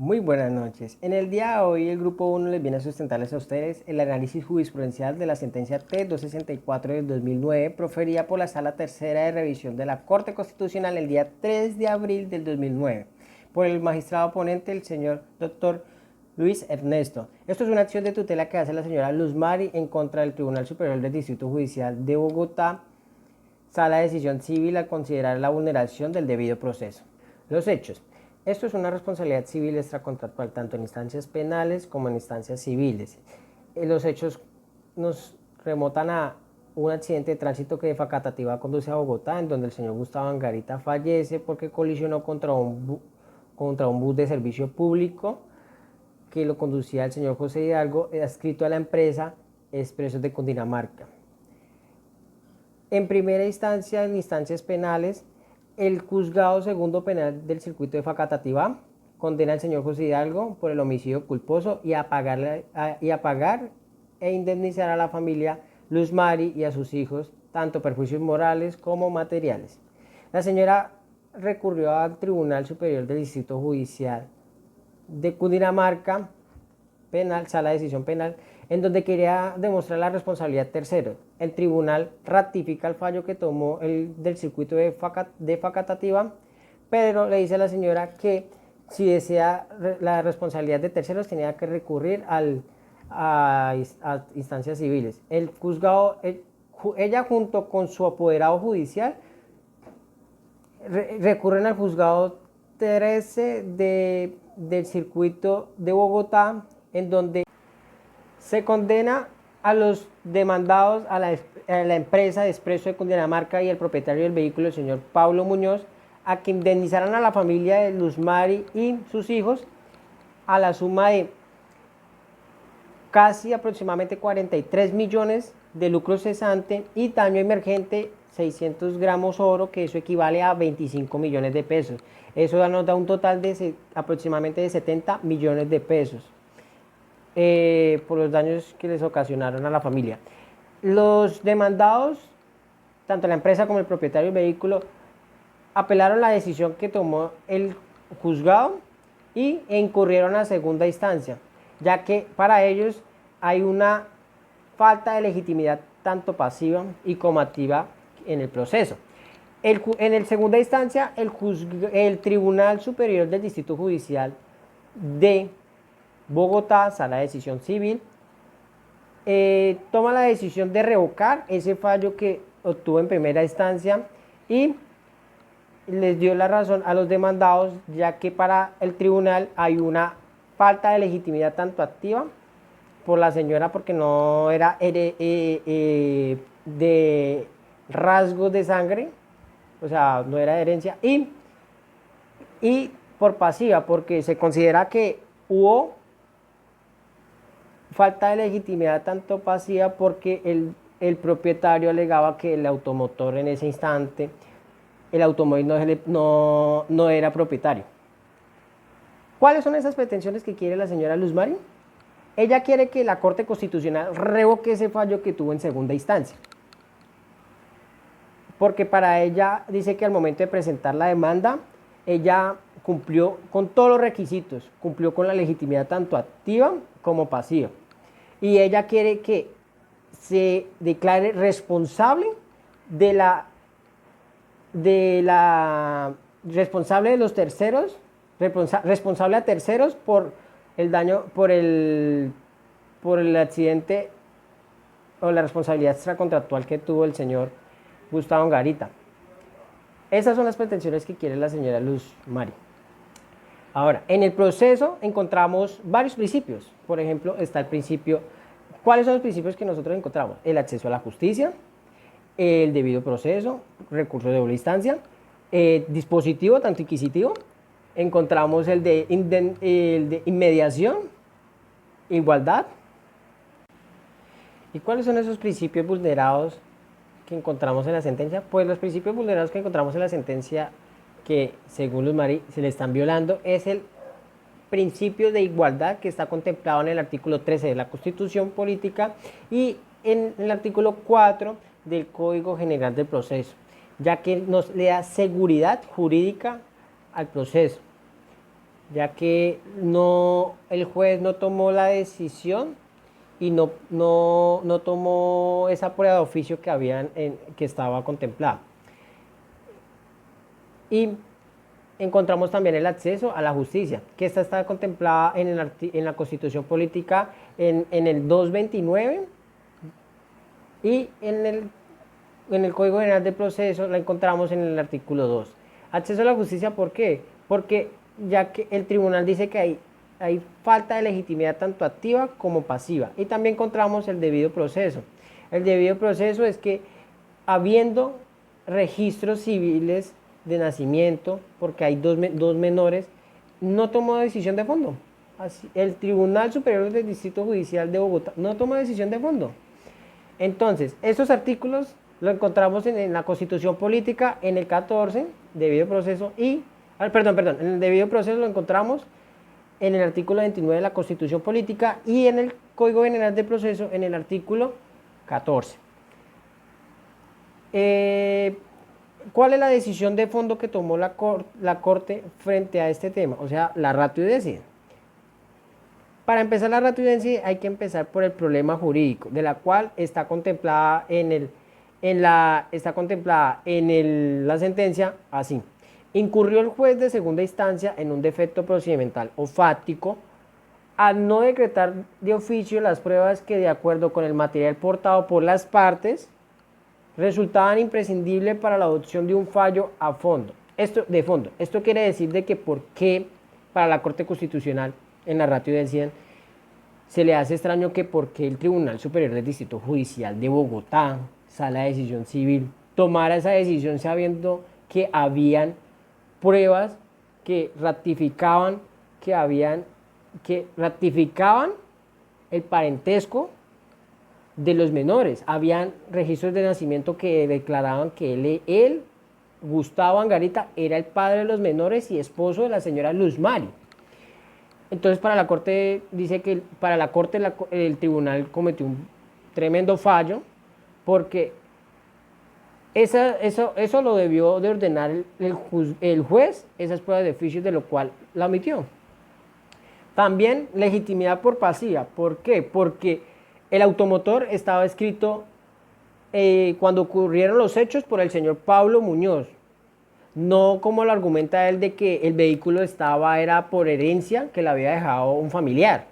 Muy buenas noches. En el día de hoy el Grupo 1 les viene a sustentarles a ustedes el análisis jurisprudencial de la sentencia T-264 del 2009 proferida por la Sala Tercera de Revisión de la Corte Constitucional el día 3 de abril del 2009 por el magistrado ponente, el señor Dr. Luis Ernesto. Esto es una acción de tutela que hace la señora Luz Mari en contra del Tribunal Superior del Distrito Judicial de Bogotá, Sala de Decisión Civil, al considerar la vulneración del debido proceso. Los hechos. Esto es una responsabilidad civil extracontractual tanto en instancias penales como en instancias civiles. Los hechos nos remontan a un accidente de tránsito que de Facatativá conduce a Bogotá, en donde el señor Gustavo Angarita fallece porque colisionó contra un bus de servicio público que lo conducía el señor José Hidalgo, adscrito a la empresa Expresos de Cundinamarca. En primera instancia, en instancias penales, el juzgado segundo penal del circuito de Facatativá condena al señor José Hidalgo por el homicidio culposo y a pagar e indemnizar a la familia Luz Mari y a sus hijos, tanto perjuicios morales como materiales. La señora recurrió al Tribunal Superior del Distrito Judicial de Cundinamarca, penal, sala de decisión penal, en donde quería demostrar la responsabilidad tercero. El tribunal ratifica el fallo que tomó el del circuito de Facatativá, pero le dice a la señora que si desea la responsabilidad de terceros tenía que recurrir a instancias civiles. El juzgado, ella junto con su apoderado judicial recurren al juzgado 13 del circuito de Bogotá, en donde se condena a los demandados, a la empresa de Expreso de Cundinamarca y el propietario del vehículo, el señor Pablo Muñoz, a que indemnizaran a la familia de Luz Mari y sus hijos a la suma de casi aproximadamente 43 millones de lucro cesante y daño emergente 600 gramos oro, que eso equivale a 25 millones de pesos. Eso nos da un total de aproximadamente de 70 millones de pesos. Por los daños que les ocasionaron a la familia. Los demandados, tanto la empresa como el propietario del vehículo, apelaron la decisión que tomó el juzgado e incurrieron a segunda instancia, ya que para ellos hay una falta de legitimidad tanto pasiva y como activa en el proceso. En el segunda instancia, el Tribunal Superior del Distrito Judicial de Bogotá, Sala de Decisión Civil, toma la decisión de revocar ese fallo que obtuvo en primera instancia y les dio la razón a los demandados, ya que para el tribunal hay una falta de legitimidad tanto activa por la señora porque no era de rasgos de sangre, o sea, no era de herencia, y por pasiva porque se considera que hubo falta de legitimidad tanto pasiva porque el propietario alegaba que el automotor en ese instante, el automóvil no era propietario. ¿Cuáles son esas pretensiones que quiere la señora Luz Mari? Ella quiere que la Corte Constitucional revoque ese fallo que tuvo en segunda instancia. Porque para ella dice que al momento de presentar la demanda, ella cumplió con todos los requisitos, cumplió con la legitimidad tanto activa como pasiva. Y ella quiere que se declare responsable responsable de los terceros, responsable a terceros por el daño, por el accidente o la responsabilidad extracontractual que tuvo el señor Gustavo Angarita. Esas son las pretensiones que quiere la señora Luz Mari. Ahora, en el proceso encontramos varios principios. Por ejemplo, está el principio. ¿Cuáles son los principios que nosotros encontramos? El acceso a la justicia, el debido proceso, recurso de doble instancia, dispositivo, tanto inquisitivo. Encontramos el de inmediación, igualdad. ¿Y cuáles son esos principios vulnerados que encontramos en la sentencia? Pues los principios vulnerados que encontramos en la sentencia, que según Luz Mari se le están violando, es el principio de igualdad que está contemplado en el artículo 13 de la Constitución Política y en el artículo 4 del Código General del Proceso, ya que nos le da seguridad jurídica al proceso. ya que el juez no tomó la decisión y no tomó esa prueba de oficio que estaba contemplada. Y encontramos también el acceso a la justicia, que esta está contemplada en la Constitución Política en el 229 y en el Código General de Proceso la encontramos en el artículo 2. Acceso a la justicia, ¿por qué? Porque ya que el tribunal dice que hay falta de legitimidad tanto activa como pasiva. Y también encontramos el debido proceso. El debido proceso es que habiendo registros civiles de nacimiento, porque hay dos menores, no tomó decisión de fondo. El Tribunal Superior del Distrito Judicial de Bogotá no toma decisión de fondo. Entonces, estos artículos lo encontramos en la Constitución Política, en el 14, debido proceso, en el debido proceso lo encontramos en el artículo 29 de la Constitución Política y en el Código General de Proceso en el artículo 14. ¿Cuál es la decisión de fondo que tomó la Corte frente a este tema? O sea, la ratio decide. Para empezar la ratio decide hay que empezar por el problema jurídico, de la cual está contemplada la sentencia así. Incurrió el juez de segunda instancia en un defecto procedimental o fáctico al no decretar de oficio las pruebas que, de acuerdo con el material portado por las partes, resultaban imprescindibles para la adopción de un fallo a fondo. Esto quiere decir de que por qué para la Corte Constitucional en la ratio del 100 se le hace extraño que por qué el Tribunal Superior del Distrito Judicial de Bogotá, Sala de Decisión Civil, tomara esa decisión sabiendo que habían pruebas que ratificaban el parentesco de los menores. Habían registros de nacimiento que declaraban que él, Gustavo Angarita, era el padre de los menores y esposo de la señora Luz Mari. Entonces, para la Corte, dice que para la Corte el tribunal cometió un tremendo fallo porque eso lo debió de ordenar el juez, esas pruebas de oficio, de lo cual la omitió. También legitimidad por pasiva. ¿Por qué? Porque el automotor estaba escrito cuando ocurrieron los hechos por el señor Pablo Muñoz. No como lo argumenta él de que el vehículo era por herencia que le había dejado un familiar.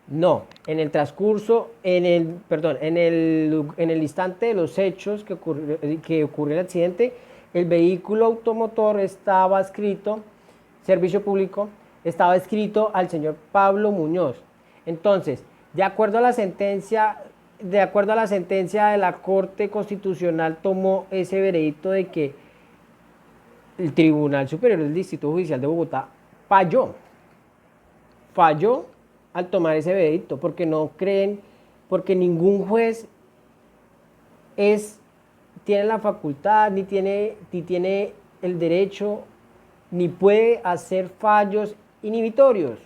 No, en el transcurso, en el instante de los hechos que ocurrió el accidente, el vehículo automotor estaba escrito, servicio público, estaba escrito al señor Pablo Muñoz. Entonces, de acuerdo a la sentencia de la Corte Constitucional, tomó ese veredicto de que el Tribunal Superior del Distrito Judicial de Bogotá falló al tomar ese veredicto, porque porque ningún juez tiene la facultad, ni tiene el derecho, ni puede hacer fallos inhibitorios.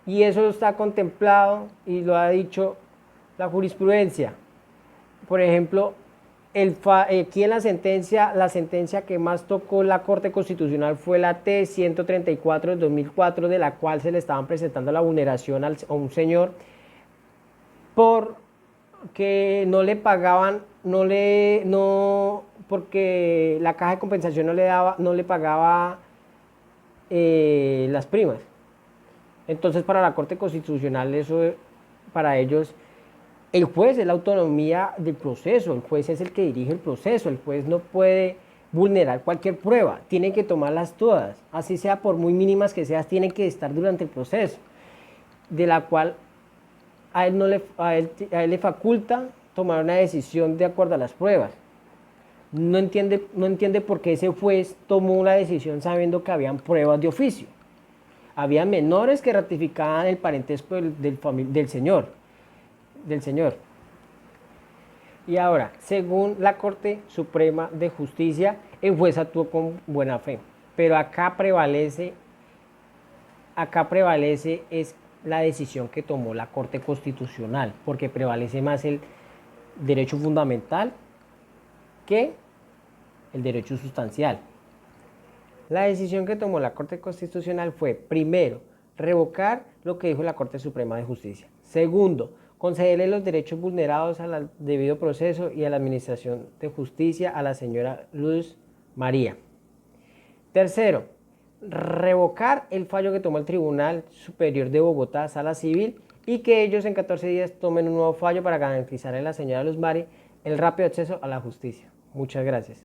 Y eso está contemplado y lo ha dicho la jurisprudencia. Por ejemplo, aquí en la sentencia que más tocó la Corte Constitucional fue la T-134 del 2004, de la cual se le estaban presentando la vulneración a un señor porque no le pagaban, porque la caja de compensación no le pagaba las primas. Entonces, para la Corte Constitucional, para ellos, el juez es la autonomía del proceso, el juez es el que dirige el proceso, el juez no puede vulnerar cualquier prueba, tiene que tomarlas todas, así sea por muy mínimas que sean, tienen que estar durante el proceso, de la cual a él le faculta tomar una decisión de acuerdo a las pruebas. No entiende por qué ese juez tomó una decisión sabiendo que habían pruebas de oficio. Había menores que ratificaban el parentesco del señor. Y ahora, según la Corte Suprema de Justicia, el juez actuó con buena fe. Pero acá prevalece es la decisión que tomó la Corte Constitucional, porque prevalece más el derecho fundamental que el derecho sustancial. La decisión que tomó la Corte Constitucional fue, primero, revocar lo que dijo la Corte Suprema de Justicia. Segundo, concederle los derechos vulnerados al debido proceso y a la administración de justicia a la señora Luz María. Tercero, revocar el fallo que tomó el Tribunal Superior de Bogotá, Sala Civil, y que ellos en 14 días tomen un nuevo fallo para garantizarle a la señora Luz María el rápido acceso a la justicia. Muchas gracias.